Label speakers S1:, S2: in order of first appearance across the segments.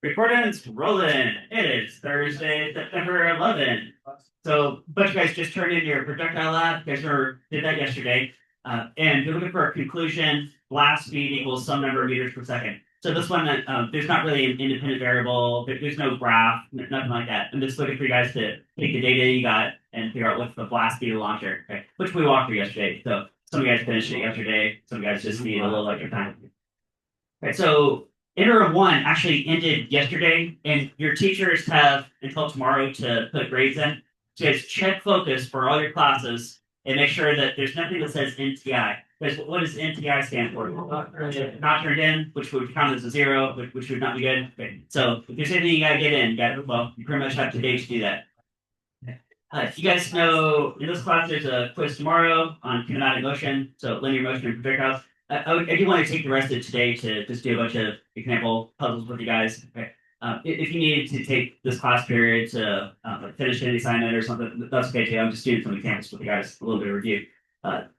S1: Recording's rolling. It is Thursday, September 11th. So, a bunch of guys just turned in your projectile lab. You guys did that yesterday. And you're looking for a conclusion. Blast speed equals some number of meters per second. So this one, there's not really an independent variable. There's no graph, nothing like that. I'm just looking for you guys to take the data you got and figure out what's the blast speed of the launcher, okay? Which we walked through yesterday. So some of you guys finished it yesterday. Some of you guys just need a little extra time. Okay, so interim one actually ended yesterday, and your teachers have until tomorrow to put grades in. So guys check focus for all your classes and make sure that there's nothing that says NTI. Because what does NTI stand for? Not turned in, which would count as a zero, which would not be good. Okay. So if there's anything you gotta get in, you pretty much have today to do that. You guys know in this class there's a quiz tomorrow on kinematic motion, so linear motion and projectiles. I do want to take the rest of today to just do a bunch of example puzzles with you guys. Okay. If you need to take this class period to finish any assignment or something, that's okay too. I'm just doing some examples with you guys, a little bit of review.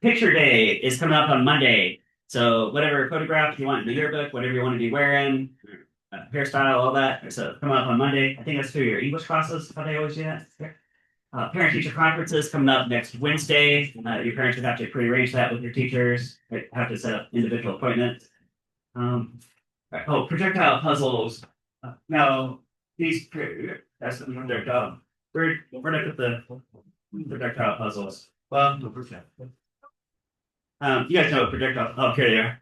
S1: Picture day is coming up on Monday. So whatever photograph you want in the yearbook, whatever you want to be wearing, hairstyle, all that. So coming up on Monday. I think that's for your English classes, how they always do that. Okay. Parent-teacher conferences coming up next Wednesday. Your parents would have to prearrange that with your teachers. They have to set up individual appointments. Projectile puzzles. Now, that's their job. We're not put the projectile puzzles. Well, you guys know what projectile. Oh, here they are.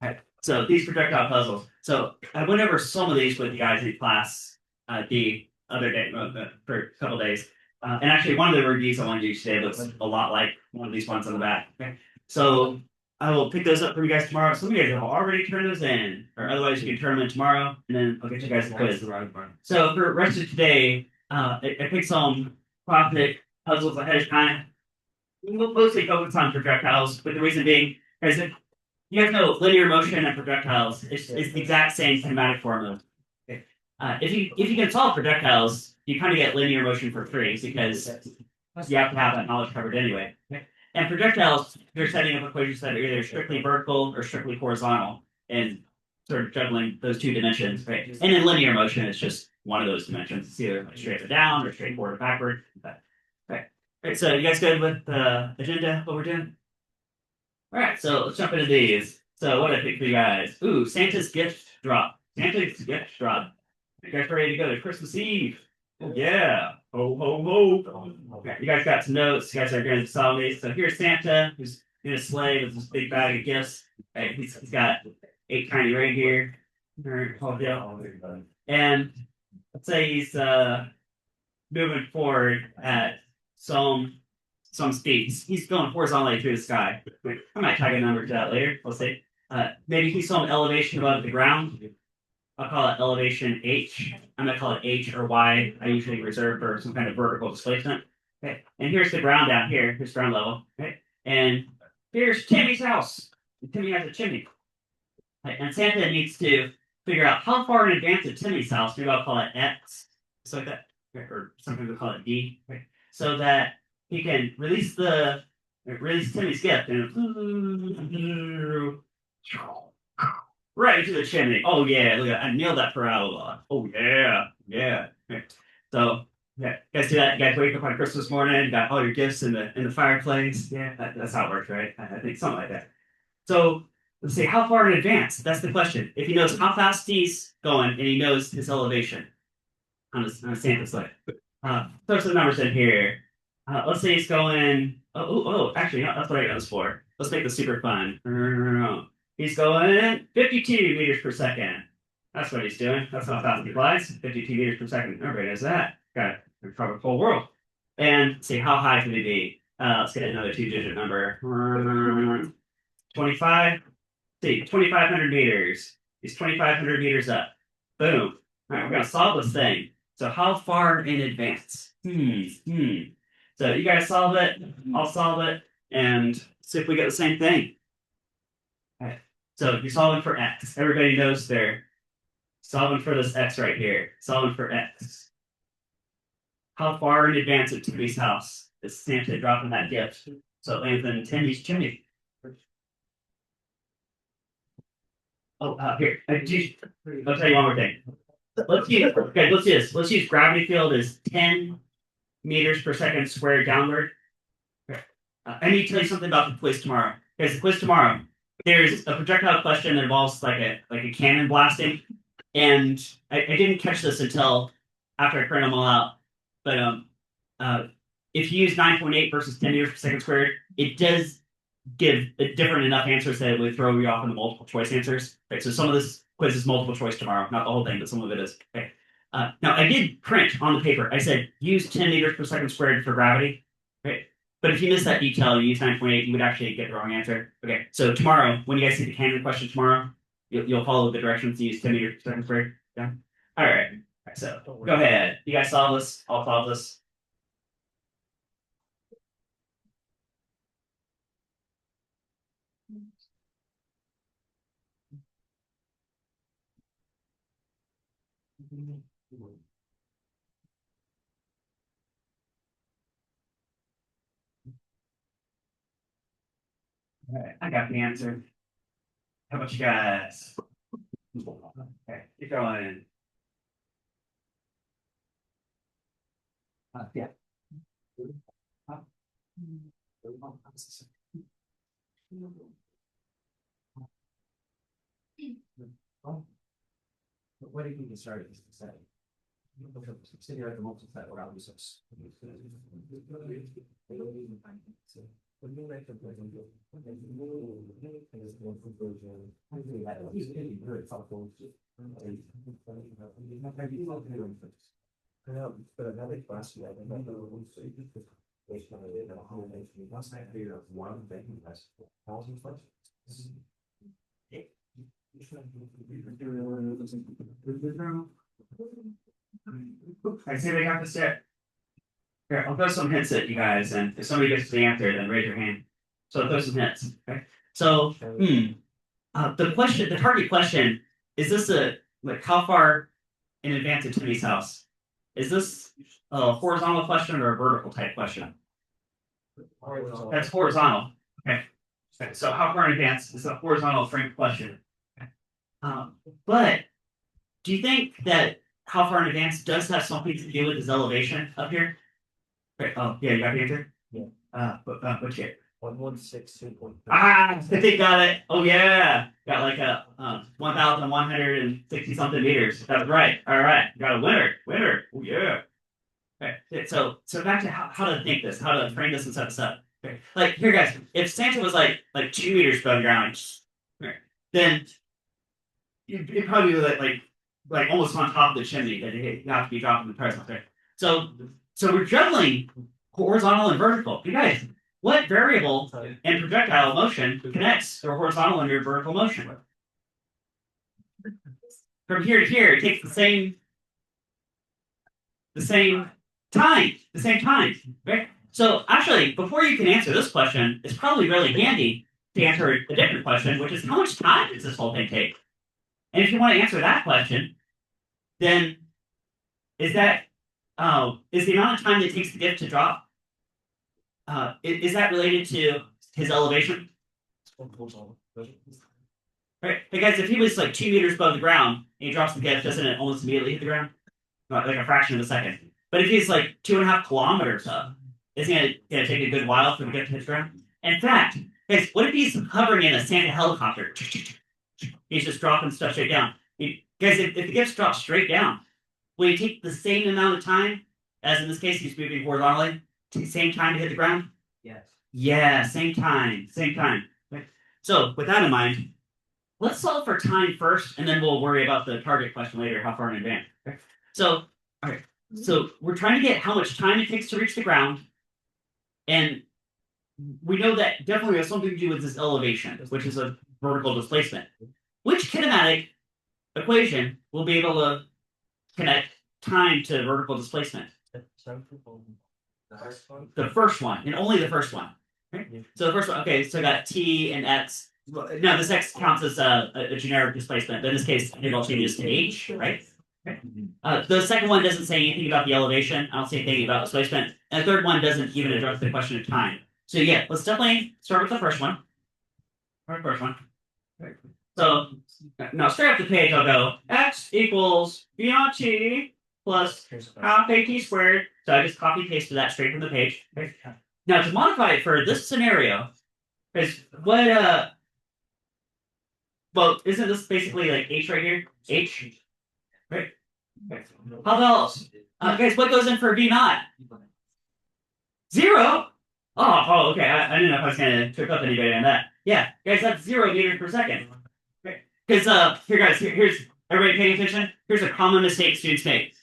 S1: Okay. So these projectile puzzles. So I went over some of these with you guys in class the other day for a couple days. And actually, one of the reviews I want to do today looks a lot like one of these ones on the back. Okay. So I will pick those up for you guys tomorrow. Some of you guys have already turned those in, or otherwise you can turn them in tomorrow, and then I'll get you guys the quiz. So for the rest of today, I picked some classic puzzles ahead of time. We'll mostly focus on projectiles, but the reason being, is that you guys know linear motion and projectiles is the exact same kinematic formula. Okay. If you can solve projectiles, you kind of get linear motion for free because you have to have that knowledge covered anyway. Okay? And projectiles, you're setting up equations that are either strictly vertical or strictly horizontal and sort of juggling those two dimensions. Right? And in linear motion, it's just one of those dimensions. It's either straight or down or straight forward or backward. Okay. All right, so you guys good with the agenda, what we're doing? All right, so let's jump into these. So what I picked for you guys? Ooh, Santa's gift drop. Santa's gift drop. You guys ready to go to Christmas Eve? Oh, yeah. Ho, ho, ho. Okay, you guys got some notes. You guys are going to solve these. So here's Santa, who's in a sleigh with this big bag of gifts. Okay, he's got 8 tiny reindeer. And let's say he's moving forward at some speeds. He's going horizontally through the sky. I might tag a number to that later. We'll see. Maybe he's some elevation above the ground. I'll call it elevation H. I'm going to call it H or Y. I usually reserve for some kind of vertical displacement. Okay. And here's the ground down here. Here's ground level. Okay. And here's Timmy's house. And Timmy has a chimney. Okay. And Santa needs to figure out how far in advance of Timmy's house. Maybe I'll call it X. Just like that. Or sometimes we'll call it D. Okay. So that he can release Timmy's gift and right into the chimney. Oh yeah, look at that. I nailed that parabola. Oh yeah, yeah. Okay. So yeah, you guys do that. You guys wake up on Christmas morning, got all your gifts in the fireplace. Yeah, that's how it works, right? I think something like that. So let's see, how far in advance? That's the question. If he knows how fast he's going and he knows his elevation on a Santa sleigh. Throw some numbers in here. Let's say he's going. Actually, no, that's what I got this for. Let's make this super fun. He's going 52 meters per second. That's what he's doing. That's how fast he flies. 52 meters per second. Everybody knows that. Got it. Cover the whole world. And see how high can he be? Let's get another 2-digit number. 25. See, 2,500 meters. He's 2,500 meters up. Boom. All right, we're gonna solve this thing. So how far in advance? So you guys solve it. I'll solve it, and see if we get the same thing. Okay. So you're solving for x. Everybody knows they're solving for this x right here. Solving for x. How far in advance of Timmy's house is Santa dropping that gift? So it lands in Timmy's chimney. Oh, here. I'll tell you one more thing. let's use okay. Let's do this. Let's use gravity field as 10 meters per second squared downward. I need to tell you something about the quiz tomorrow. Because the quiz tomorrow, there's a projectile question that involves like a cannon blasting, and I didn't catch this until after I printed them all out. But uh, if you use 9.8 versus 10 meters per second squared, it does give a different enough answers that it would throw you off in the multiple choice answers. Right. So some of this quiz is multiple choice tomorrow, not the whole thing, but some of it is. Okay. Now I did print on the paper. I said use 10 meters per second squared for gravity. Right. But if you miss that detail, you use 9.8, you would actually get the wrong answer. Okay. So tomorrow, when you guys see the cannon question tomorrow, you'll follow the directions to use 10 meters per second squared. Yeah. All right. All right. So go ahead. You guys solve this. I'll solve this. All right. I got the answer. How about you guys? Okay. Keep going. Yeah. What do you think you started this to say? Sitting at the multi set around this. But another class, yeah, one thing that's 1,000 questions. I see they got the set. Here, I'll throw some hints at you guys, and if somebody gets the answer, then raise your hand. So I'll throw some hints. Okay. So, the question, the target question, is this like how far in advance of Timmy's house? Is this a horizontal question or a vertical type question? Horizontal. That's horizontal. Okay. So how far in advance is a horizontal frame question? But do you think that how far in advance does have something to do with his elevation up here? Right. Oh, yeah, you got the answer? Yeah. What's it? 1162.3. I think got it. Oh yeah. Got like a 1,160 something meters. That was right. All right. Got a winner. Winner. Oh yeah. Okay. So back to how to think this, how to frame this and set this up. Okay. Like here guys, if Santa was like 2 meters above the ground, okay, then it'd probably be like almost on top of the chimney that you have to be dropping the present. Okay. So we're juggling horizontal and vertical. You guys, what variable in projectile motion connects your horizontal and your vertical motion? From here to here, it takes the same time. Right? So actually, before you can answer this question, it's probably really handy to answer a different question, which is how much time does this whole thing take? And if you want to answer that question, then is that is the amount of time that it takes the gift to drop? Is that related to his elevation? Right, because if he was like 2 meters above the ground and he drops the gift, doesn't it almost immediately hit the ground? Like a fraction of a second. But if he's like 2.5 kilometers up, it's gonna take a good while for the gift to hit the ground. In fact, guys, what if he's hovering in a Santa helicopter? He's just dropping stuff straight down. Guys, if the gifts drop straight down, will he take the same amount of time as in this case he's moving horizontally? Take the same time to hit the ground? Yes. Yeah, same time. Right? So with that in mind, let's solve for time first, and then we'll worry about the target question later, how far in advance. Okay? So, all right. So we're trying to get how much time it takes to reach the ground, and we know that definitely has something to do with this elevation, which is a vertical displacement. Which kinematic equation will be able to connect time to vertical displacement? The first one, and only the first one. Right? So the first one, okay, so I got t and x. Now this x counts as a generic displacement, but in this case, it all changes to h, right? Okay. The second one doesn't say anything about the elevation. I don't say anything about displacement. And the third one doesn't even address the question of time. So yeah, let's definitely start with the first one. Right. So now straight off the page, I'll go x equals v naught t plus half a t squared. So I just copy pasted that straight from the page. Okay. Now to modify it for this scenario, because what well, isn't this basically like h right here? H, right? How about guys? What goes in for v naught? 0. Okay. I didn't know if I was gonna trip up anybody on that. Yeah, guys, that's 0 meters per second. Because here, guys, here's everybody paying attention. Here's a common mistake students make.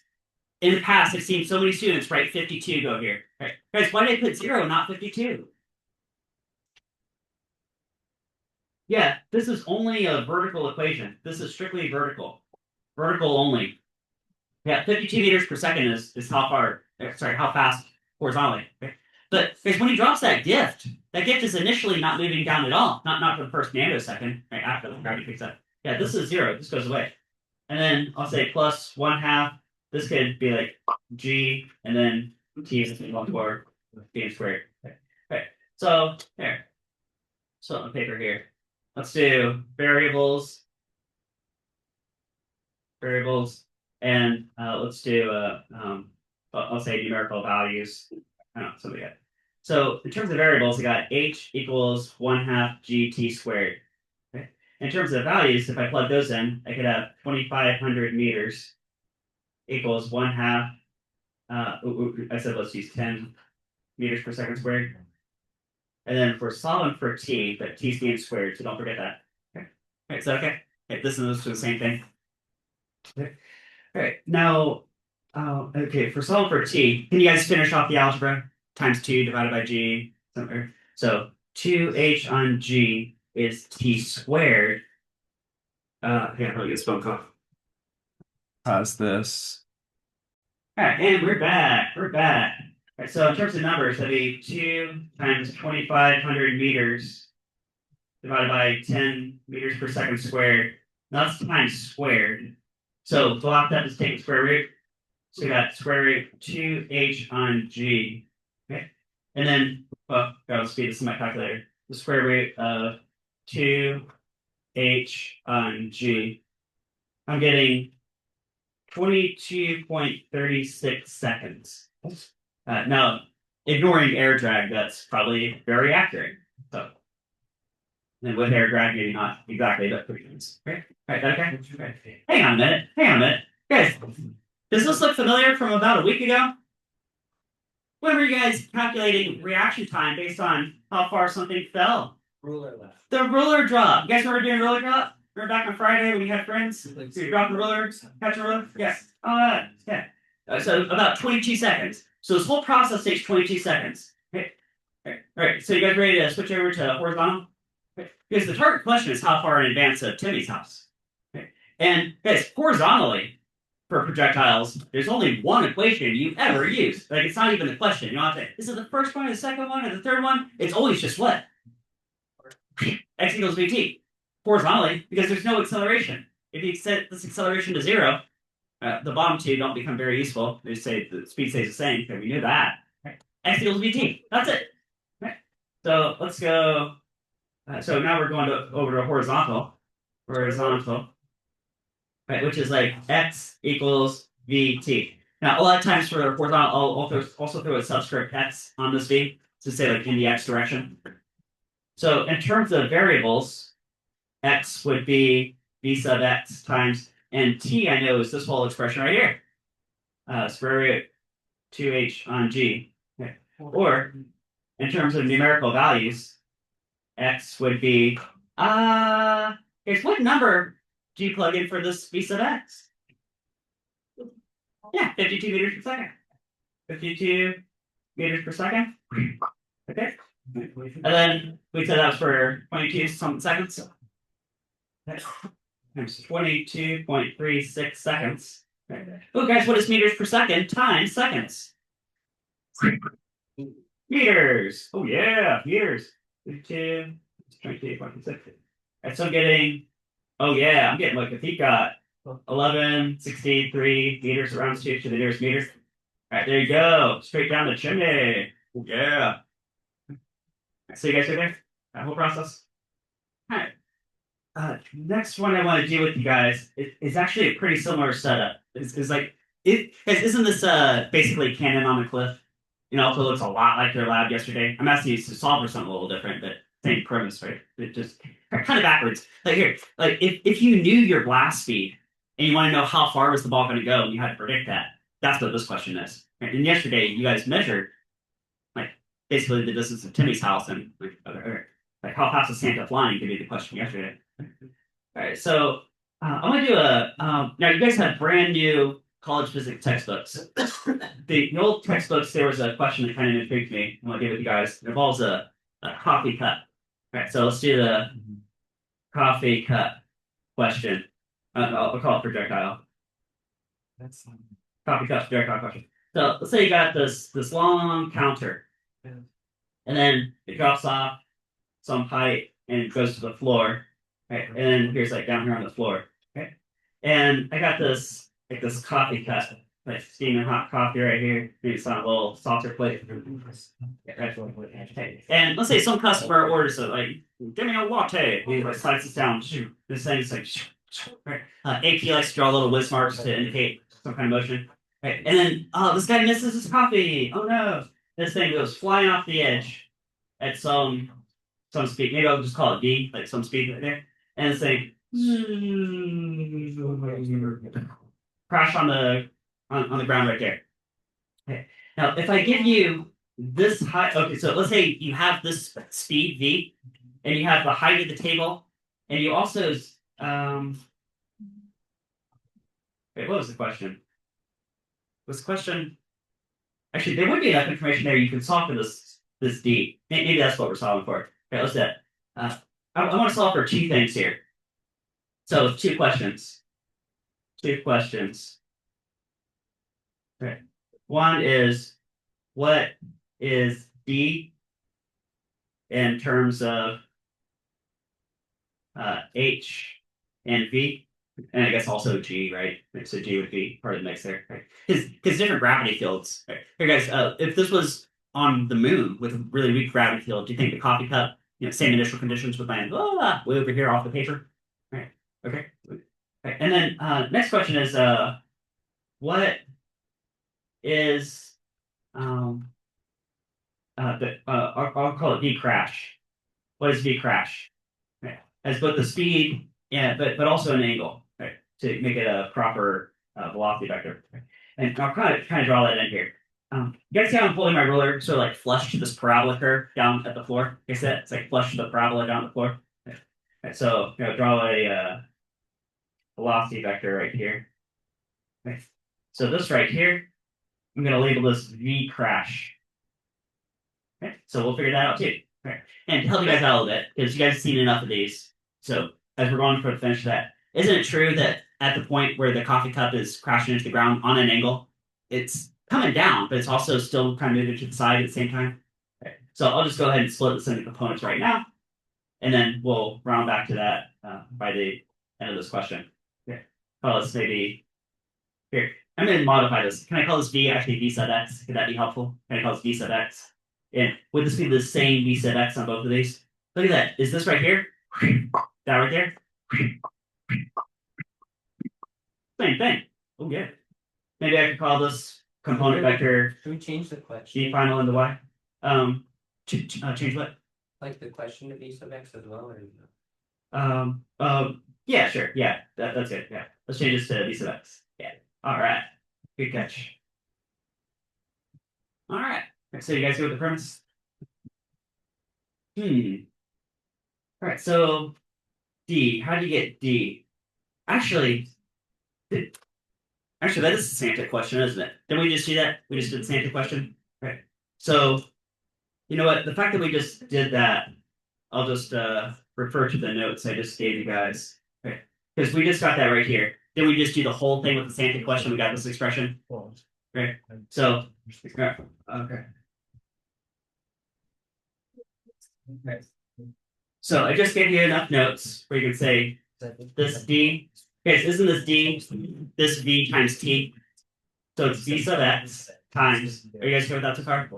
S1: In the past, I've seen so many students write 52 go here. Right. Guys, why did I put 0, not 52? Yeah, this is only a vertical equation. This is strictly vertical. Vertical only. Yeah, 52 meters per second is how far, sorry, how fast horizontally. Okay? But guys, when he drops that gift is initially not moving down at all. Not for the first nanosecond, right after the gravity picks up. Yeah, this is 0. This goes away. And then I'll say plus 1/2. This could be like g, and then t is 1/4 b squared. Okay. So there. So on paper here. Let's do variables. And let's do I'll say numerical values. I don't know, something like that. So in terms of variables, I got h equals 1/2 gt squared. Okay. In terms of values, if I plug those in, I could have 2,500 meters equals 1/2. I said let's use 10 meters per second squared. And then for solving for t, but t's being squared, so don't forget that. Okay. All right, so okay. Okay, this and this are the same thing. Okay. All right, now, okay, for solving for t, can you guys finish off the algebra? Times 2 divided by g. Somewhere. So 2h on g is t squared. Yeah, I'll get this phone call.
S2: How's this?
S1: All right, and we're back. All right, so in terms of numbers, that'd be 2 times 2,500 meters divided by 10 meters per second squared. Now that's times squared. So we'll have to take the square root. So we got square root 2h on g. Okay. And then, well, I'll speed this in my calculator. The square root of 2h on g. I'm getting 22.36 seconds. Now, ignoring air drag, that's probably very accurate. So, and with air drag, maybe not exactly, but pretty close. Okay. Right, okay? Hang on a minute. Guys, does this look familiar from about a week ago? When were you guys calculating reaction time based on how far something fell?
S3: Ruler left.
S1: The ruler drop. You guys remember doing ruler drop? Remember back on Friday when you had friends? So you drop the ruler, catch a ruler? Yes. Yeah. So about 22 seconds. So this whole process takes 22 seconds. Okay. All right. So you guys ready to switch over to horizontal? Okay. Because the target question is how far in advance of Timmy's house. Okay. And guys, horizontally, for projectiles, there's only one equation you ever use. Like, it's not even a question. You don't have to, this is the first one, or the second one, or the third one. It's always just what? X equals vt. Horizontally, because there's no acceleration. If you set this acceleration to 0, the bottom two don't become very useful. They say the speed stays the same. Okay, we knew that. Right. X equals vt. That's it. Right. So let's go. So now we're going over to horizontal. Right, which is like x equals vt. Now, a lot of times for horizontal, I'll also throw a subscript x on this v to say like in the x direction. So in terms of variables, x would be v sub x times, and t I know is this whole expression right here. Square root 2h on g. Okay. Or in terms of numerical values, x would be, here's what number do you plug in for this v sub x? Yeah, 52 meters per second. 52 meters per second. Okay. And then we said that was for 22 something seconds. That's 22.36 seconds. Oh, guys, what is meters per second times seconds? Meters. Oh, yeah, meters. 52, 22.36. Right, so I'm getting, oh, yeah, I'm getting like a peak got 1163 meters around to the nearest meter. All right, there you go. Straight down the chimney. Oh, yeah. So you guys are there? That whole process? All right. Next one I want to do with you guys is actually a pretty similar setup. It's like it guys, isn't this basically Cannon on a cliff? You know, also looks a lot like your lab yesterday. I'm asking you to solve for something a little different, but same premise, right? It just kind of backwards. Like here, like if you knew your blast speed and you want to know how far was the ball going to go and you had to predict that, that's what this question is. Right? And yesterday you guys measured like basically the distance of Timmy's house and like how fast is Santa flying? Could be the question yesterday. All right, so I'm gonna do a. Now you guys have brand new college physics textbooks. The old textbooks, there was a question that kind of intrigued me. I'm gonna give it to you guys. It involves a coffee cup. All right, so let's do the coffee cup question. I'll call it projectile.
S2: That's
S1: Coffee cup projectile question. So let's say you got this long counter, and then it drops off some height and it goes to the floor. Right. And then here's like down here on the floor. Okay. And I got this like this coffee cup, like steaming hot coffee right here. Maybe it's on a little saucer plate. Okay. And let's say some customer orders it, like, give me a latte. He like slides this down. This thing is like right. AP likes to draw little whiz marks to indicate some kind of motion. Right. And then this guy misses his coffee. Oh no. This thing goes flying off the edge at some speed. Maybe I'll just call it D, like some speed right there. And it's like crash on the ground right there. Okay. Now, if I give you this height, okay, so let's say you have this speed V, and you have the height of the table, and you also wait, what was the question? Was the question actually there would be enough information there you can solve for this D. Maybe that's what we're solving for. Okay, let's do it. I want to solve for two things here. So two questions. Two questions. Okay. One is what is D in terms of H and V? And I guess also G, right? So G would be part of the mix there, right? Because different gravity fields. Right? Here, guys, if this was on the moon with a really weak gravity field, do you think the coffee cup, same initial conditions would land way over here off the paper? Right. Okay. Okay. And then next question is what is I'll call it V crash. What is V crash? Right. As both the speed, yeah, but also an angle, right, to make it a proper velocity vector. Right? And I'll kind of draw that in here. You guys see how I'm pulling my ruler so like flush to this parabola curve down at the floor? I said it's like flush to the parabola down the floor. Right. Right, so draw a velocity vector right here. Right. So this right here, I'm going to label this V crash. Okay. So we'll figure that out too. Right. And to help you guys out a little bit, because you guys have seen enough of these. So as we're going for the finish of that, isn't it true that at the point where the coffee cup is crashing into the ground on an angle, it's coming down, but it's also still kind of moving to the side at the same time? Okay. So I'll just go ahead and split this into components right now, and then we'll round back to that by the end of this question. Okay. Call this maybe here. I'm going to modify this. Can I call this V actually V sub x? Could that be helpful? Can I call this V sub x? And would this be the same V sub x on both of these? Look at that. Is this right here? That right there? Same thing. Oh, yeah. Maybe I could call this component vector
S3: Should we change the question?
S1: G final into Y. Change what?
S3: Like the question to be sub x as well, or
S1: Yeah, sure. Yeah, that's it. Yeah. Let's change this to V sub x. Yeah. All right. Good catch. All right. So you guys go with the premise? All right. So D. How do you get D? Actually, that is a semantic question, isn't it? Didn't we just do that? We just did the semantic question? Right. So, you know what? The fact that we just did that, I'll just refer to the notes I just gave you guys. Right. Because we just got that right here. Then we just do the whole thing with the semantic question. We got this expression. Right. So, okay. Okay. So I just gave you enough notes where you can say this D. Okay, so isn't this D this V times T? So it's V sub x times. Are you guys good with that so far?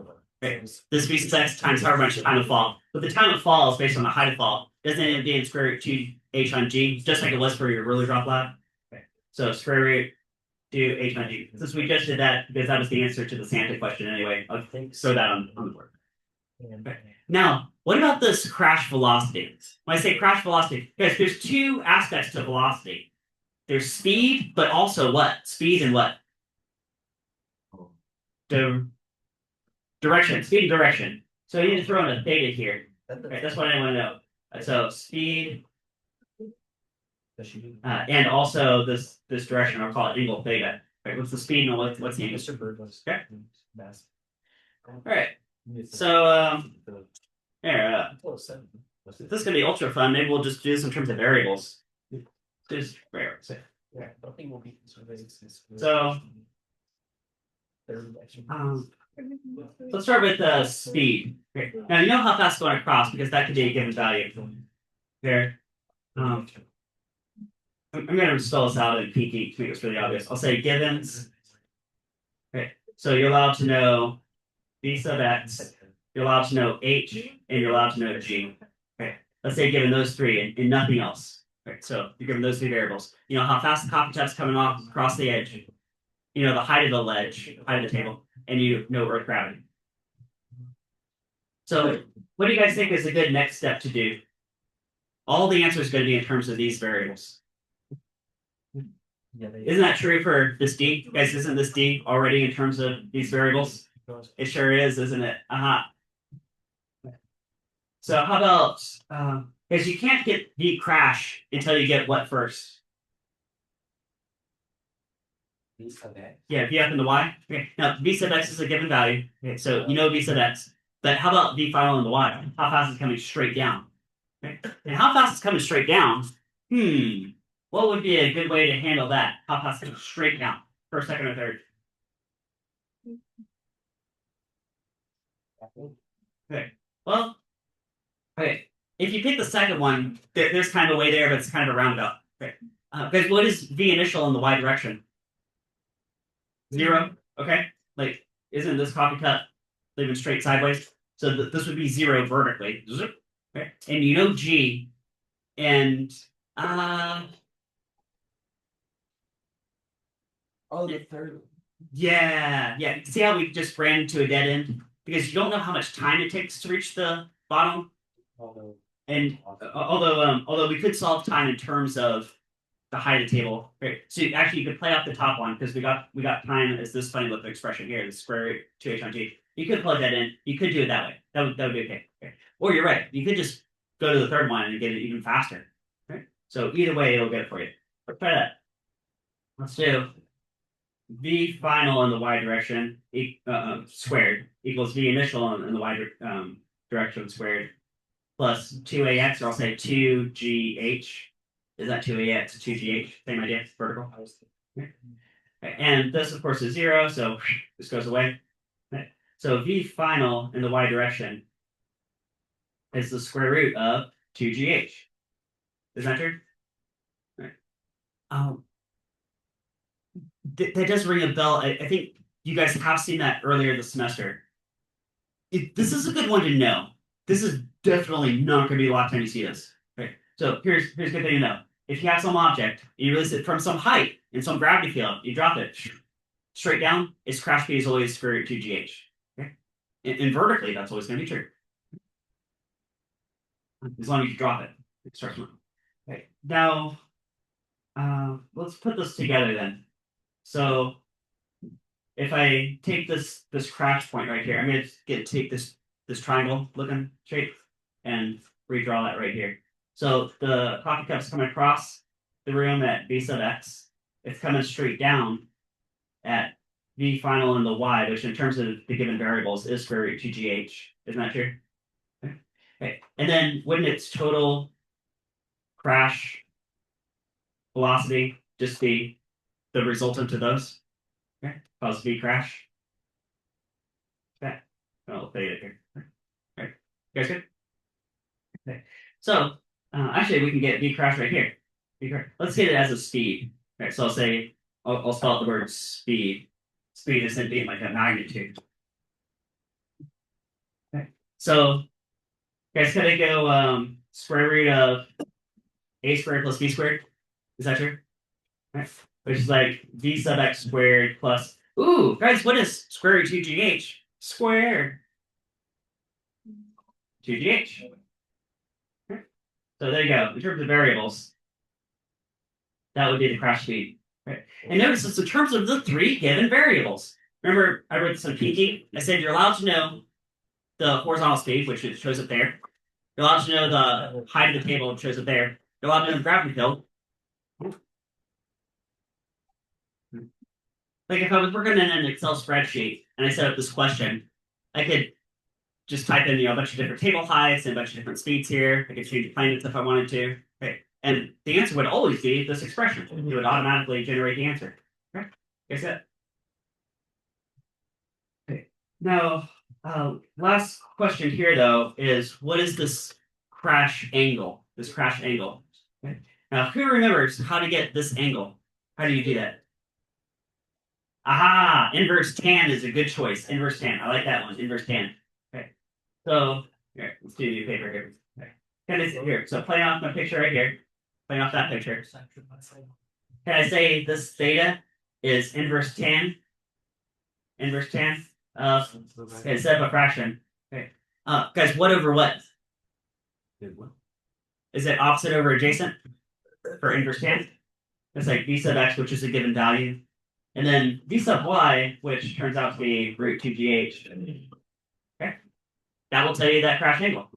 S1: Okay. This V sub x times however much time of fall. But the time of fall is based on the height of fall. Doesn't end up being square root 2 h on g, just like it was for your ruler drop lab. Okay. So square root do h on g. Since we just did that because that was the answer to the Santa question anyway, I'll throw that on the board. Okay. Now, what about this crash velocity? When I say crash velocity, guys, there's two aspects to velocity. There's speed, but also what? Speed and what? Direction. Speed and direction. So you need to throw in a theta here. Okay, that's what I want to know. So speed and also this direction. I'll call it angle theta. Right, what's the speed and what's the angle? Okay. All right. So here, this is gonna be ultra fun. Maybe we'll just do this in terms of variables. Just variables. So let's start with speed. Okay. Now you know how fast it's going across because that could be a given value. Here. I'm going to spell this out in pinky to make this really obvious. I'll say givens. Okay. So you're allowed to know v sub x, you're allowed to know h, and you're allowed to know g. Okay. Let's say given those three and nothing else. Okay. So you're given those three variables. You know how fast the coffee tub's coming off across the edge. You know the height of the ledge, height of the table, and you know earth gravity. So what do you guys think is a good next step to do? All the answer is going to be in terms of these variables. Isn't that true for this d? Guys, isn't this d already in terms of these variables? It sure is, isn't it? So how about, because you can't get v crash until you get what first?
S3: V sub x.
S1: Yeah, v up into y. Okay. Now v sub x is a given value. Okay, so you know v sub x. But how about v final into y? How fast is it coming straight down? Okay. And how fast is coming straight down? What would be a good way to handle that? How fast is it straight down? First, second, or third? Okay. Well, okay. If you pick the second one, there's kind of a way there, but it's kind of a roundabout. Okay. Because what is v initial in the y direction? 0. Okay. Like, isn't this coffee cup leaving straight sideways? So this would be 0 vertically. Okay. And you know g, and
S3: Oh, the third.
S1: yeah. See how we just ran into a dead end because you don't know how much time it takes to reach the bottom. And although we could solve time in terms of the height of the table, right? So actually, you could play off the top one because we got time as this funny little expression here, the square root 2h on g. You could plug that in. You could do it that way. That would be okay. Or you're right. You could just go to the third one and get it even faster. Right? So either way, it'll get it for you. But try that. Let's do v final in the y direction squared equals v initial in the y direction squared plus 2ax, or I'll say 2gh. Is that 2ax, 2gh? Same idea, vertical. Okay. And this, of course, is 0, so this goes away. Okay. So v final in the y direction is the square root of 2gh. Is that true? Right. That does ring a bell. I think you guys have seen that earlier this semester. This is a good one to know. This is definitely not going to be the last time you see this. Okay. So here's a good thing to know. If you have some object, and you release it from some height in some gravity field, you drop it straight down, its crash speed is always square root 2gh. Okay. And vertically, that's always going to be true. As long as you drop it, it starts moving. Okay. Now, let's put this together then. So if I take this crash point right here, I'm going to take this triangle looking shape and redraw that right here. So the coffee cup's coming across the room at v sub x. It's coming straight down at v final in the y, which in terms of the given variables is square root 2gh. Isn't that true? Okay. And then wouldn't its total crash velocity just be the resultant of those? Okay. Cause v crash. Okay. I'll put it here. All right. You guys good? Okay. So actually, we can get v crash right here. Let's get it as a speed. Right. So I'll spell out the word speed. Speed isn't being like a magnitude. Okay. So guys, can I go square root of a squared plus b squared. Is that true? Right. Which is like v sub x squared plus. Ooh, guys, what is square root 2gh? Square 2gh. Right. So there you go. In terms of variables, that would be the crash speed. Right. And notice it's in terms of the three given variables. Remember, I wrote this on PT. I said you're allowed to know the horizontal speed, which it shows up there. You're allowed to know the height of the table, which shows up there. You're allowed to know the gravity field. Like if I was working in an Excel spreadsheet and I set up this question, I could just type in a bunch of different table heights and a bunch of different speeds here. I could change the planets if I wanted to. Right. And the answer would always be this expression. It would automatically generate the answer. Right. Guess that. Okay. Now, last question here though is what is this crash angle? This crash angle. Okay. Now, who remembers how to get this angle? How do you do that? Aha! Inverse tan is a good choice. Inverse tan. I like that one. Inverse tan. Okay. So here, let's do your paper here. Okay. Can I say here? So play off my picture right here. Play off that picture. Can I say this theta is inverse tan? Inverse tan. Okay, set up a fraction. Okay. Guys, what over what? Is it opposite over adjacent for inverse tan? It's like v sub x, which is a given value. And then v sub y, which turns out to be root 2gh. Okay. That will tell you that crash angle.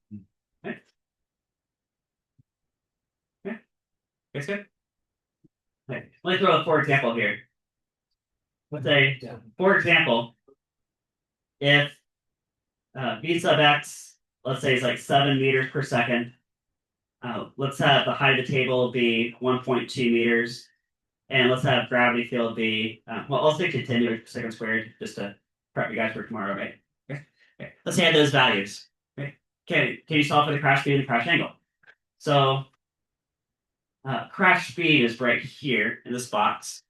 S1: Okay. Okay. That's good. Okay. Let me throw a for example here. Let's say, for example, if v sub x, let's say, is like 7 meters per second. Let's have the height of the table be 1.2 meters. And let's have gravity field be, well, I'll stick to 10 meters per second squared just to prep you guys for tomorrow, right? Okay. Okay. Let's add those values. Okay. Okay. Can you solve for the crash speed and the crash angle? So crash speed is right here in this box.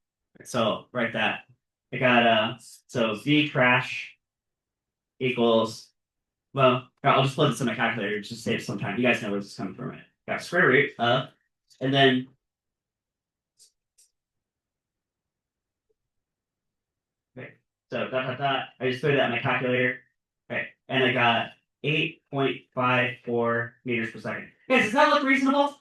S1: So write that. I got, so v crash equals, well, I'll just plug this in my calculator just to save some time. You guys know where this is coming from, right? Got square root of, and then so I just put it in my calculator. Okay. And I got 8.54 meters per second. Guys, does that look reasonable?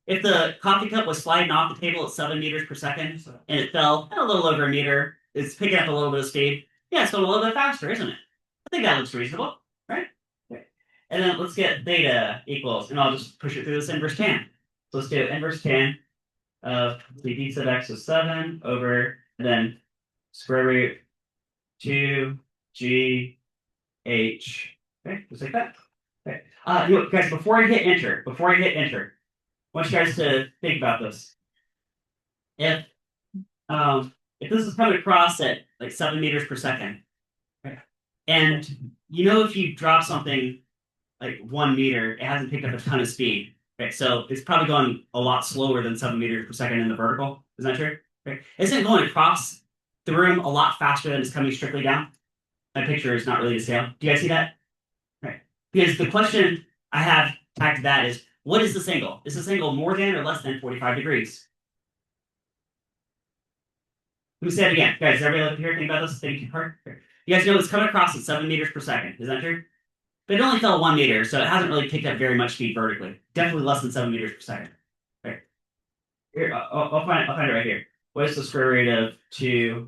S1: If the coffee cup was sliding off the table at 7 meters per second and it fell a little over a meter, it's picking up a little bit of speed. Yeah, it's going a little bit faster, isn't it? I think that looks reasonable, right? Okay. And then let's get theta equals, and I'll just push it through this inverse tan. So let's do inverse tan of v sub x is 7 over, and then square root 2gh. Okay, just like that. Okay. Guys, before I hit enter, I want you guys to think about this. If this is coming across at like 7 meters per second, okay, and if you drop something like 1 meter, it hasn't picked up a ton of speed. Okay, so it's probably going a lot slower than 7 meters per second in the vertical. Is that true? Okay. Isn't it going across the room a lot faster than it's coming strictly down? My picture is not really to scale. Do you guys see that? Right. Because the question I have tagged to that is, what is this angle? Is this angle more than or less than 45 degrees? Let me say it again. Guys, everybody up here think about this? Think hard? You guys know it's coming across at 7 meters per second. Is that true? But it only fell 1 meter, so it hasn't really picked up very much speed vertically. Definitely less than 7 meters per second. Right. Here, I'll find it right here. What is the square root of 2gh?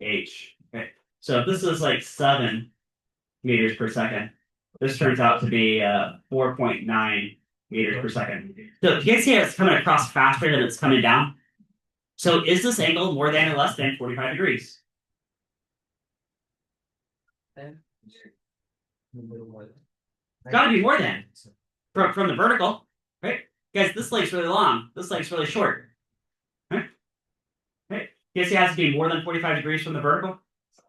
S1: Okay. So if this is like 7 meters per second, this turns out to be 4.9 meters per second. So you guys see it's coming across faster than it's coming down? So is this angle more than or less than 45 degrees? It's got to be more than. From the vertical, right? Guys, this leg's really long. This leg's really short. Right? Right? You guys see it has to be more than 45 degrees from the vertical?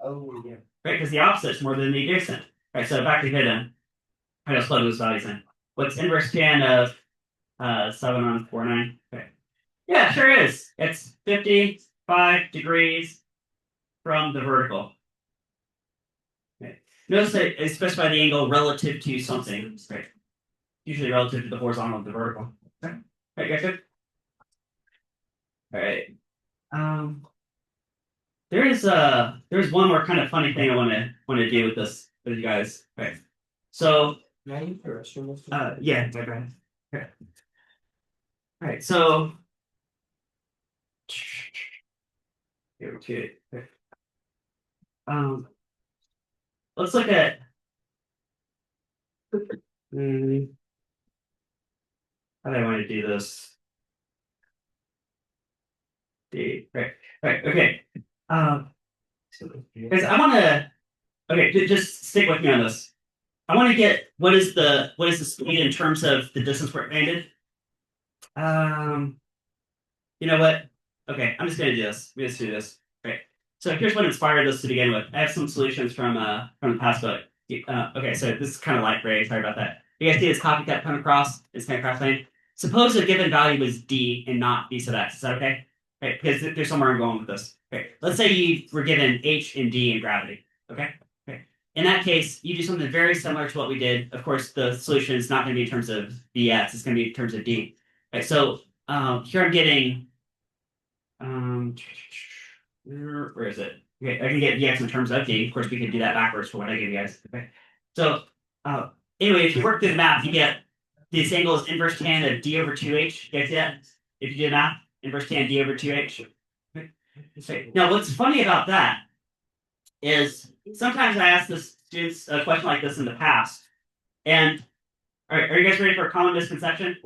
S3: Oh, yeah.
S1: Right? Because the opposite is more than the adjacent. Right, so back to hidden. I just plug those values in. What's inverse tan of 7.49? Okay. Yeah, it sure is. It's 55 degrees from the vertical. Okay. Notice that I specify the angle relative to something. Right. Usually relative to the horizontal of the vertical. Okay. Right, guys, good? All right. There's one more kind of funny thing I want to do with this with you guys. Right. So
S3: Can I use the restroom?
S1: yeah, go ahead. Okay. All right, so here to it. Okay. Let's look at hmm, how do I want to do this? Right, right, okay. Guys, I want to. Okay, just stick with me on this. I want to get what is the speed in terms of the distance we're banded. Um, you know what? Okay, I'm just gonna do this. We just do this. Right. So here's what inspired this to begin with. I have some solutions from the past book. Okay, so this is kind of light gray. Sorry about that. You guys see this copycat come across? It's kind of cross thing. Suppose a given value was d and not b sub x. Is that okay? Right, because there's somewhere I'm going with this. Okay, let's say you were given h and d in gravity. Okay. Okay. In that case, you do something very similar to what we did. Of course, the solution is not going to be in terms of bx. It's going to be in terms of d. Right. So here I'm getting where is it? Okay, I can get dx in terms of d. Of course, we can do that backwards for what I give you guys. Okay. So anyway, if you work through the math, you get this angle is inverse tan of d over 2h. You guys see that? If you do the math, inverse tan d over 2h. Okay. Now, what's funny about that is sometimes I ask the students a question like this in the past, and are you guys ready for a common misconception?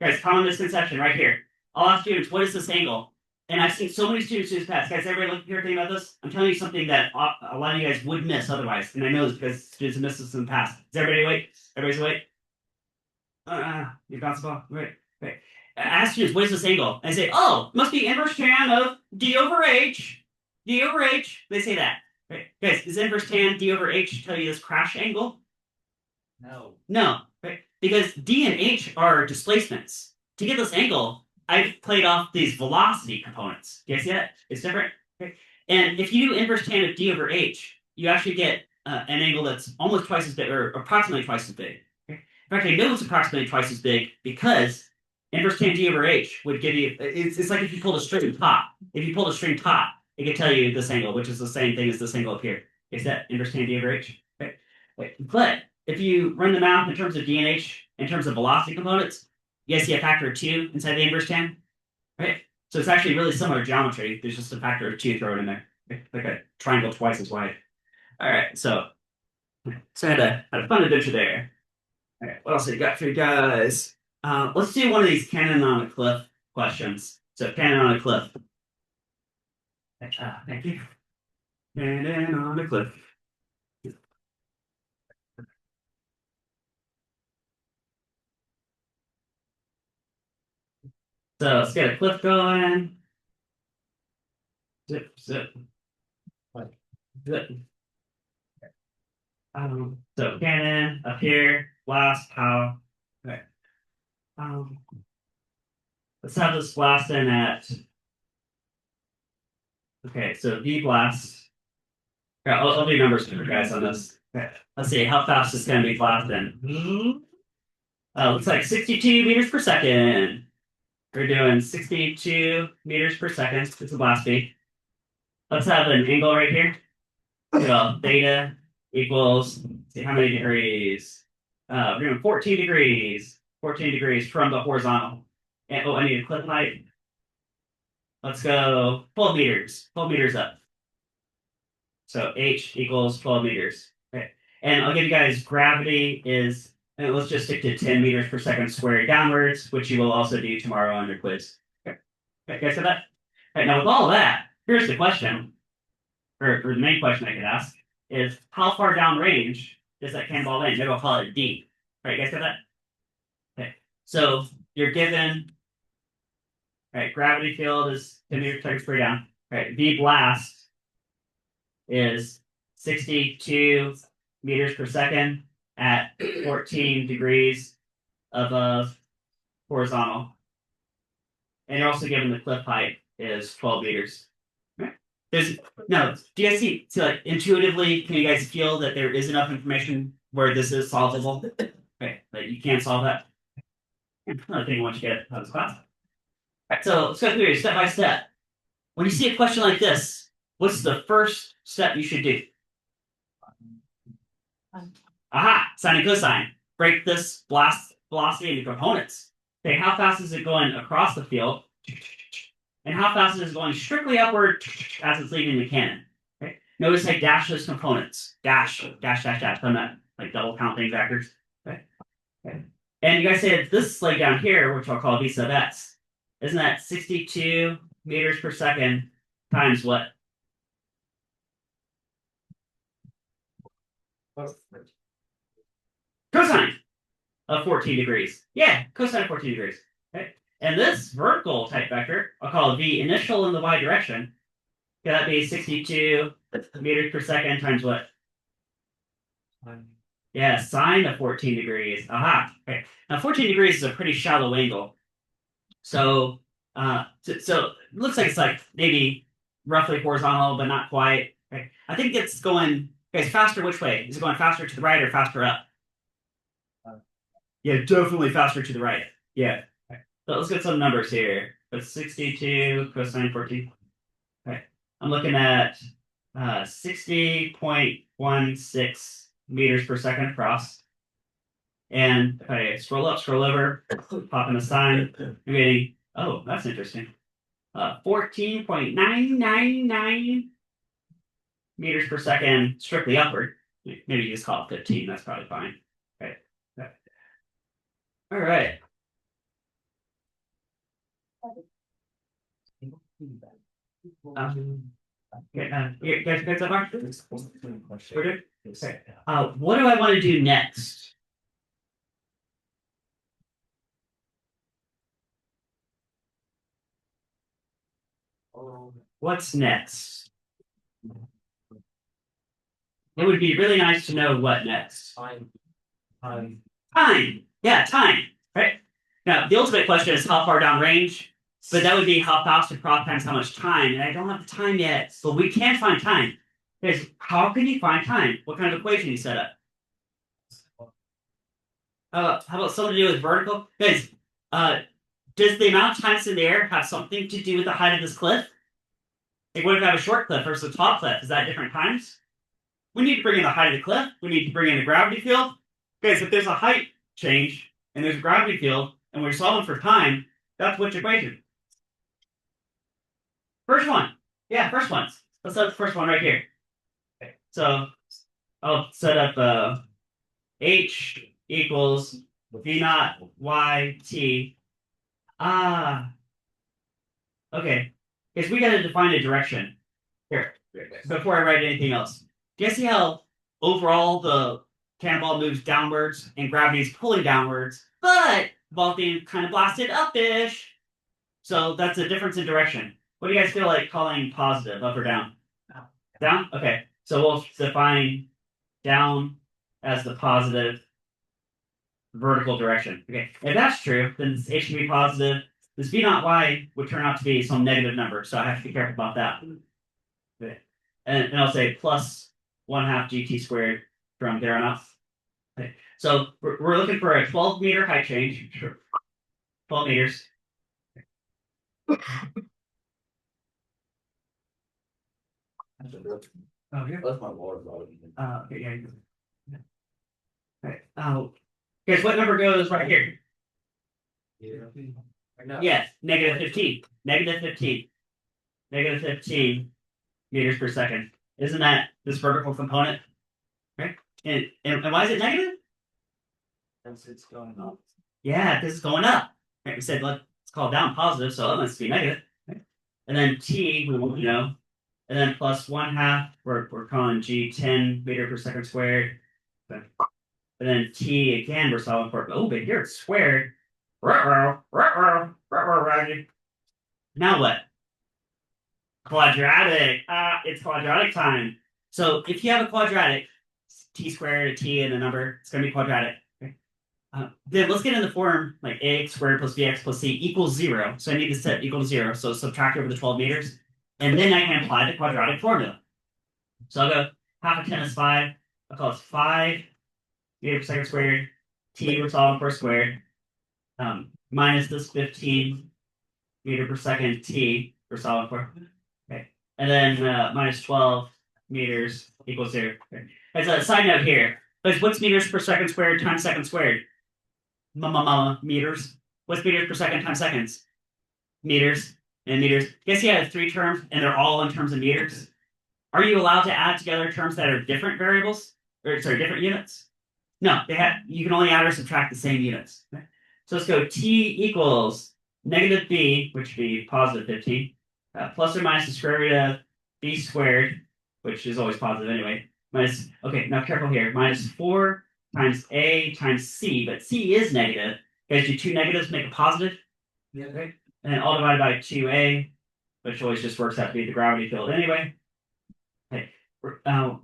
S1: Guys, common misconception right here. I'll ask students, what is this angle? And I've seen so many students do this past. Guys, everybody look here, think about this? I'm telling you something that a lot of you guys would miss otherwise. And I know this because students have missed this in the past. Is everybody awake? Everybody's awake? You bounce the ball. Right. Right. I ask students, what is this angle? And I say, oh, it must be inverse tan of d over h. D over h. They say that. Right. Guys, does inverse tan d over h tell you this crash angle?
S3: No.
S1: No. Right. Because d and h are displacements. To get this angle, I've played off these velocity components. You guys see that? It's different. Okay. And if you do inverse tan of d over h, you actually get an angle that's almost twice as big, or approximately twice as big. Okay. In fact, I know it's approximately twice as big because inverse tan d over h would give you. It's like if you pulled a string taut. If you pulled a string taut, it could tell you this angle, which is the same thing as this angle up here. Is that inverse tan d over h? Okay. But if you run the math in terms of d and h, in terms of velocity components, you guys see a factor of 2 inside the inverse tan? Right? So it's actually really similar geometry. There's just a factor of 2 thrown in there. Like a triangle twice as wide. All right, so I had a fun adventure there. All right, what else have you got for you guys? Let's do one of these cannon on a cliff questions. So cannon on a cliff. Thank you. Cannon on a cliff. So let's get a cliff going. Zip, zip. Zip. So cannon up here, blast, pow. Okay. Let's have this blast in at. Okay, so V blast. Yeah, I'll do numbers for you guys on this. Okay. Let's see how fast it's going to be blasting. Looks like 62 meters per second. We're doing 62 meters per second. It's a blast speed. Let's have an angle right here. So theta equals, see how many degrees? We're doing 14 degrees. 14 degrees from the horizontal. And I need a cliff height. Let's go 12 meters. 12 meters up. So h equals 12 meters. Okay. And I'll give you guys gravity is, and let's just stick to 10 meters per second squared downwards, which you will also do tomorrow on your quiz. Okay. Okay, guys, so that. All right, now with all that, here's the question, or the main question I could ask is how far downrange does that cannonball land? Maybe I'll call it D. All right, guys, got that? Okay. So you're given, right, gravity field is 10 meters per second squared down. Right, V blast is 62 meters per second at 14 degrees above horizontal. And you're also given the cliff height is 12 meters. There's no, do you guys see, like intuitively, can you guys feel that there is enough information where this is solvable? Okay, but you can't solve that. Another thing I want you to get out of this class. All right, so let's go through it step by step. When you see a question like this, what's the first step you should do? Aha, sine and cosine. Break this velocity into components. Okay, how fast is it going across the field? And how fast is it going strictly upward as it's leaving the cannon? Okay. Notice I dash those components. Dash, dash, dash, dash. I'm not like double counting vectors. Okay. Okay. And you guys say that this leg down here, which I'll call v sub x, isn't that 62 meters per second times what? Cosine of 14 degrees. Yeah, cosine of 14 degrees. Okay. And this vertical type vector, I'll call v initial in the y direction. Could that be 62 meters per second times what? Yeah, sine of 14 degrees. Aha. Okay. Now 14 degrees is a pretty shallow angle. So so it looks like it's like maybe roughly horizontal, but not quite. Okay. I think it's going, guys, faster which way? Is it going faster to the right or faster up? Yeah, definitely faster to the right. Yeah. Okay. So let's get some numbers here. It's 62 cosine 14. Okay. I'm looking at 60.16 meters per second across. And if I scroll up, scroll over, pop in a sign, I'm getting, oh, that's interesting. 14.999 meters per second strictly upward. Maybe you just call it 15. That's probably fine. Okay. All right. You guys so far? We're good? Okay. What do I want to do next? What's next? It would be really nice to know what next. Time. Yeah, time. Right. Now, the ultimate question is how far down range, but that would be how fast across times how much time. And I don't have the time yet, but we can find time. Because how can you find time? What kind of equation you set up? How about something to do with vertical? Guys, does the amount of time it's in the air have something to do with the height of this cliff? Like, what if I have a short cliff versus a tall cliff? Is that different times? We need to bring in the height of the cliff. We need to bring in the gravity field. Guys, if there's a height change and there's a gravity field and we're solving for time, that's which equation? First one. Yeah, first one. Let's set up the first one right here. Okay. So I'll set up H equals V naught Y T. Okay. Because we got to define a direction. Here, before I write anything else. Do you see how overall the cannonball moves downwards and gravity is pulling downwards, but the ball being kind of blasted up-ish? So that's a difference in direction. What do you guys feel like calling positive, up or down? Down? Okay. So we'll define down as the positive vertical direction. Okay. If that's true, then this H should be positive. This V naught Y would turn out to be some negative number, so I have to be careful about that. Okay. And I'll say plus 1/2 GT squared from there on out. Okay. So we're looking for a 12-meter height change. 12 meters. Oh, here.
S3: That's my water bottle.
S1: Okay, yeah. Okay. Guys, what number goes right here? Yes, negative 15. Negative 15. Negative 15 meters per second. Isn't that this vertical component? Right? And why is it negative?
S3: Because it's going up.
S1: Yeah, because it's going up. Right? We said let's call it down positive, so it must be negative. Right? And then T, we won't know. And then plus 1/2, we're calling G 10 meter per second squared. Okay. And then T again, we're solving for, oh, but here it's squared. Now what? Quadratic. It's quadratic time. So if you have a quadratic, t squared, a t, and a number, it's going to be quadratic. Okay? Then let's get in the form like ax squared plus bx plus c equals 0. So I need to set equal to 0. So subtract over the 12 meters. And then I can apply the quadratic formula. So I'll go 1/2 of 10 is 5. I'll call it 5 meters per second squared. T we're solving for squared. minus this 15 meter per second t for solid core. Okay. And then minus 12 meters equals 0. Okay. As a side note here, what's meters per second squared times second squared? Meters. What's meters per second times seconds? Meters and meters. Guess you have 3 terms and they're all in terms of meters. Are you allowed to add together terms that are different variables? Or sorry, different units? No, you can only add or subtract the same units. Okay. So let's go t equals negative b, which would be positive 15, plus or minus the square root of b squared, which is always positive anyway, minus, okay, now careful here, minus 4 times a times c, but c is negative. Guys, do 2 negatives make a positive?
S3: Yeah.
S1: Okay. And all divided by 2a, which always just works out to be the gravity field anyway. Okay.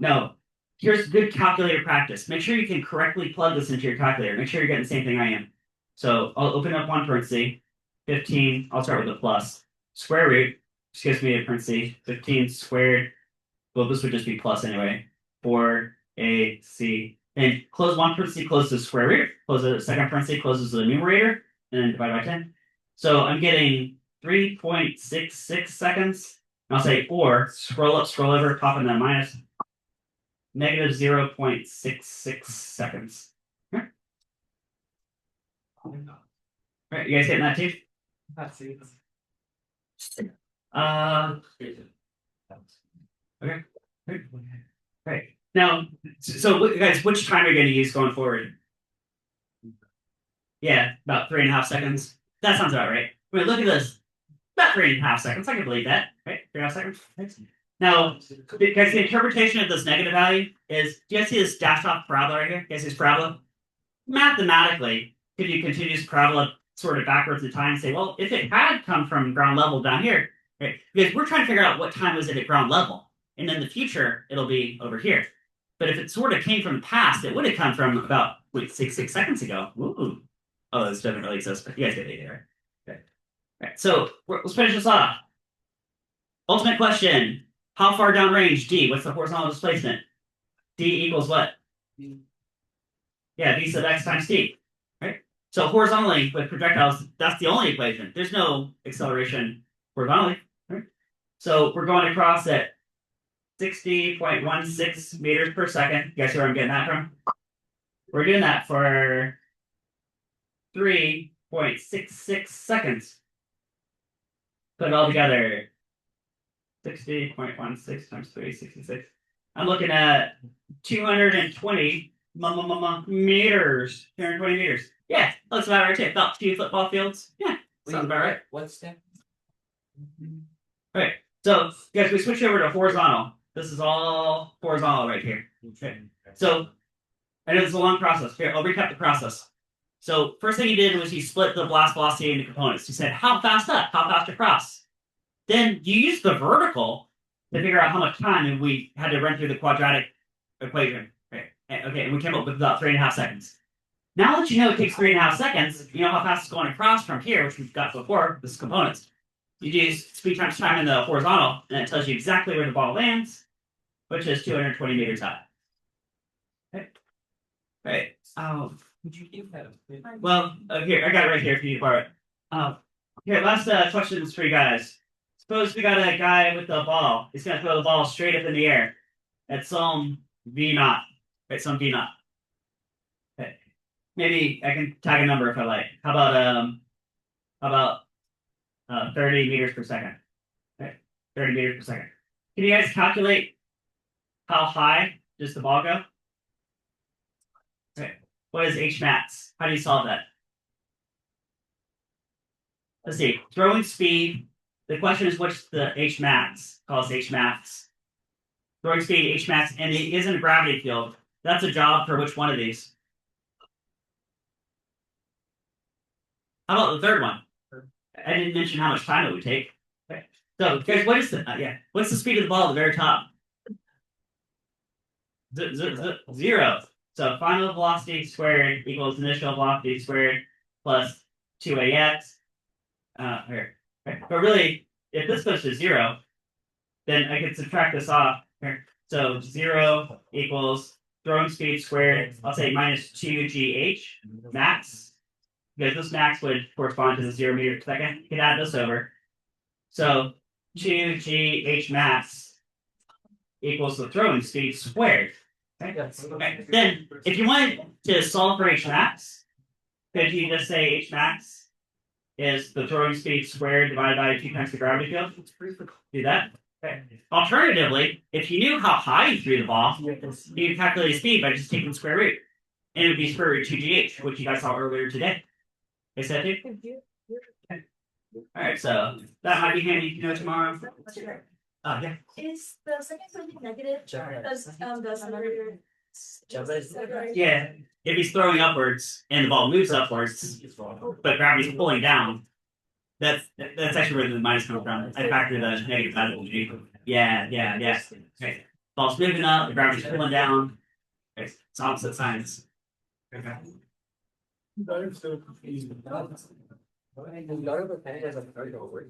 S1: No, here's good calculator practice. Make sure you can correctly plug this into your calculator. Make sure you're getting the same thing I am. So I'll open up one parenthesis, 15, I'll start with a plus, square root, which gives me a parenthesis, 15 squared, well, this would just be plus anyway, 4ac, and close one parenthesis, close the square root, close the second parenthesis, closes the numerator, and then divide by 10. So I'm getting 3.66 seconds. And I'll say, or scroll up, scroll over, pop in that minus, negative 0.66 seconds. Right, you guys getting that too? Okay. Right. Now, so guys, which time are you going to use going forward? Yeah, about 3.5 seconds. That sounds about right. Wait, look at this. About 3.5 seconds. I can believe that. Right? 3.5 seconds. Thanks. Now, because the interpretation of this negative value is, do you guys see this dashed off parabola right here? You guys see this parabola? Mathematically, could you continue this parabola sort of backwards in time and say, well, if it had come from ground level down here, right? Because we're trying to figure out what time was it at ground level. And in the future, it'll be over here. But if it sort of came from the past, it would have come from about, 6 seconds ago. Ooh. Oh, this doesn't really exist, but you guys get the idea, right? Okay. All right, so let's finish this off. Ultimate question. How far downrange? D. What's the horizontal displacement? D equals what? Yeah, V sub x times t. Right? So horizontally with projectiles, that's the only equation. There's no acceleration horizontally. Right? So we're going across at 60.16 meters per second. Guess where I'm getting that from? We're doing that for 3.66 seconds. Put it all together. 60.16 times 366. I'm looking at 220 meters. 220 meters. Yeah, that's about right too. About 2 football fields. Yeah, sounds about right.
S3: What's that?
S1: Right. So, guys, we switch over to horizontal. This is all horizontal right here. Okay. So, I know this is a long process. Here, I'll recap the process. So, first thing you did was you split the blast velocity into components. You said, how fast up? How fast across? Then you used the vertical to figure out how much time we had to run through the quadratic equation. Right. Okay, and we came up with about 3.5 seconds. Now that you know it takes 3.5 seconds, you know how fast it's going across from here, which we've got before, this is components. You do speed times time in the horizontal, and it tells you exactly where the ball lands, which is 220 meters high. Okay. Right.
S3: Would you give that?
S1: Well, here, I got it right here if you need to borrow it. Here, last question is for you guys. Suppose we got a guy with a ball. He's going to throw the ball straight up in the air at some V naught. Right, some V naught. Okay. Maybe I can tag a number if I like. How about 30 meters per second? Okay. 30 meters per second. Can you guys calculate how high does the ball go? Okay. What is H max? How do you solve that? Let's see. Throwing speed. The question is what's the H max? Call us H max. Throwing speed, H max, and it isn't a gravity field. That's a job for which one of these? How about the third one? I didn't mention how much time it would take. Okay. So, guys, what is what's the speed of the ball at the very top? Zero. So final velocity squared equals initial velocity squared plus 2ax. Here. Okay. But really, if this goes to 0, then I can subtract this off. Here. So 0 equals throwing speed squared, I'll say minus 2gh max. because this max would correspond to the 0 meter per second. You can add this over. So 2gh max equals the throwing speed squared. Okay. Then, if you wanted to solve for h max, could you just say h max is the throwing speed squared divided by 2 times the gravity field? Do that. Okay. Alternatively, if you knew how high you threw the ball, you could calculate the speed by just taking the square root. And it would be square root 2gh, which you guys saw earlier today. Is that it? Okay. Alright, so that might be handy to know tomorrow. Yeah.
S4: Is the second something negative? Does number?
S1: Yeah. If he's throwing upwards and the ball moves upwards, but gravity's pulling down, that's actually where the minus comes from. I factor the negative out of the Yeah. Okay. Ball's moving up, the gravity's pulling down. Okay. It's opposite signs. Okay.
S3: A lot of the penny has a very over.